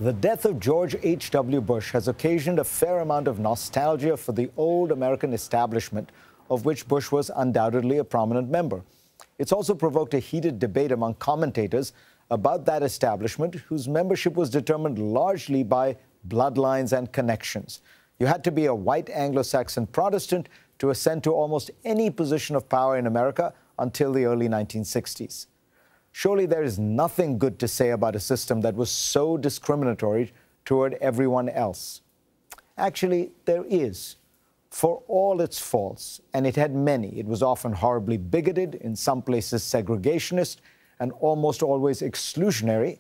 The death of George H.W. Bush has occasioned a fair amount of nostalgia for the old American establishment, of which Bush was undoubtedly a prominent member. It's also provoked a heated debate among commentators about that establishment, whose membership was determined largely by bloodlines and connections. You had to be a white Anglo-Saxon Protestant to ascend to almost any position of power in America until the early 1960s. Surely there is nothing good to say about a system that was so discriminatory toward everyone else. Actually, there is. For all its faults, and it had many, it was often horribly bigoted, in some places segregationist, and almost always exclusionary.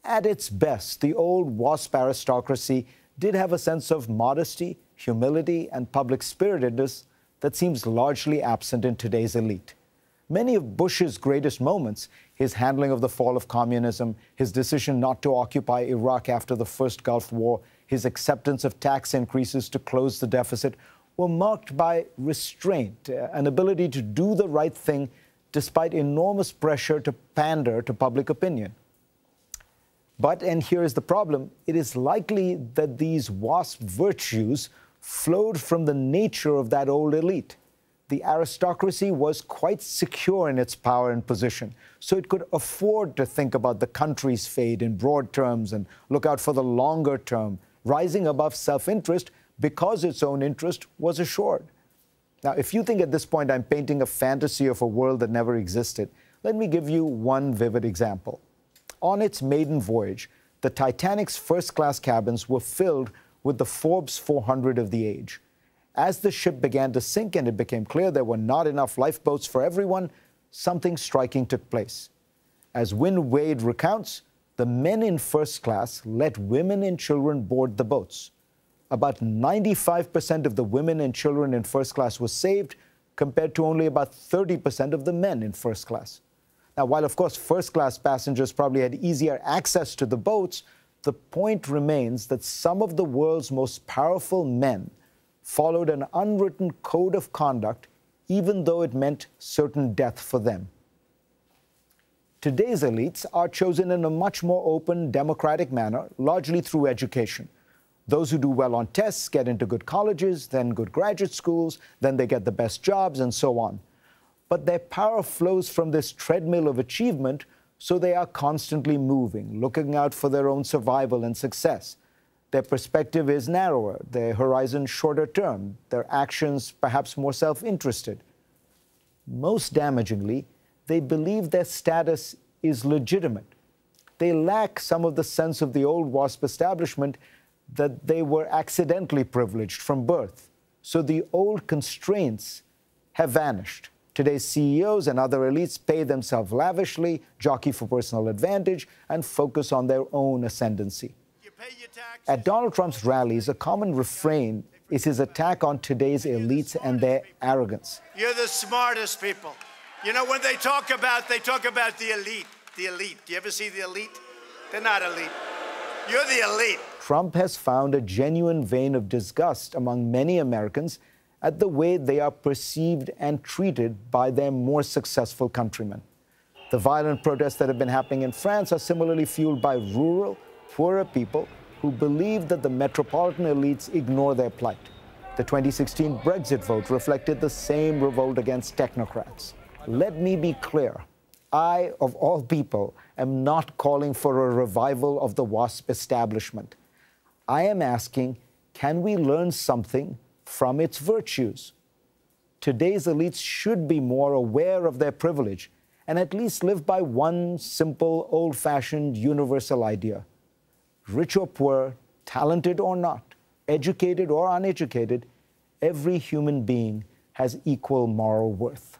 At its best, the old WASP aristocracy did have a sense of modesty, humility, and public spiritedness that seems largely absent in today's elite. Many of Bush's greatest moments, his handling of the fall of communism, his decision not to occupy Iraq after the first Gulf War, his acceptance of tax increases to close the deficit, were marked by restraint, an ability to do the right thing despite enormous pressure to pander to public opinion. But, and here is the problem, it is likely that these WASP virtues flowed from the nature of that old elite. The aristocracy was quite secure in its power and position, so it could afford to think about the country's fate in broad terms and look out for the longer term, rising above self-interest because its own interest was assured. Now, if you think at this point I'm painting a fantasy of a world that never existed, let me give you one vivid example. On its maiden voyage, the Titanic's first-class cabins were filled with the Forbes 400 of the age. As the ship began to sink and it became clear there were not enough lifeboats for everyone, something striking took place. As Win Wade recounts, the men in first class let women and children board the boats. About 95% of the women and children in first class were saved, compared to only about 30% of the men in first class. Now, while of course first-class passengers probably had easier access to the boats, the point remains that some of the world's most powerful men followed an unwritten code of conduct, even though it meant certain death for them. Today's elites are chosen in a much more open, democratic manner, largely through education. Those who do well on tests get into good colleges, then good graduate schools, then they get the best jobs, and so on. But their power flows from this treadmill of achievement, so they are constantly moving, looking out for their own survival and success. Their perspective is narrower, their horizon shorter term, their actions perhaps more self-interested. Most damagingly, they believe their status is legitimate. They lack some of the sense of the old WASP establishment that they were accidentally privileged from birth. So the old constraints have vanished. Today's CEOs and other elites pay themselves lavishly, jockey for personal advantage, and focus on their own ascendancy. At Donald Trump's rallies, a common refrain is his attack on today's elites and their arrogance. You're the smartest people. You know, when they talk about the elite. The elite. Do you ever see the elite? They're not elite. You're the elite. Trump has found a genuine vein of disgust among many Americans at the way they are perceived and treated by their more successful countrymen. The violent protests that have been happening in France are similarly fueled by rural, poorer people who believe that the metropolitan elites ignore their plight. The 2016 Brexit vote reflected the same revolt against technocrats. Let me be clear. I, of all people, am not calling for a revival of the WASP establishment. I am asking, can we learn something from its virtues? Today's elites should be more aware of their privilege and at least live by one simple, old-fashioned, universal idea. Rich or poor, talented or not, educated or uneducated, every human being has equal moral worth.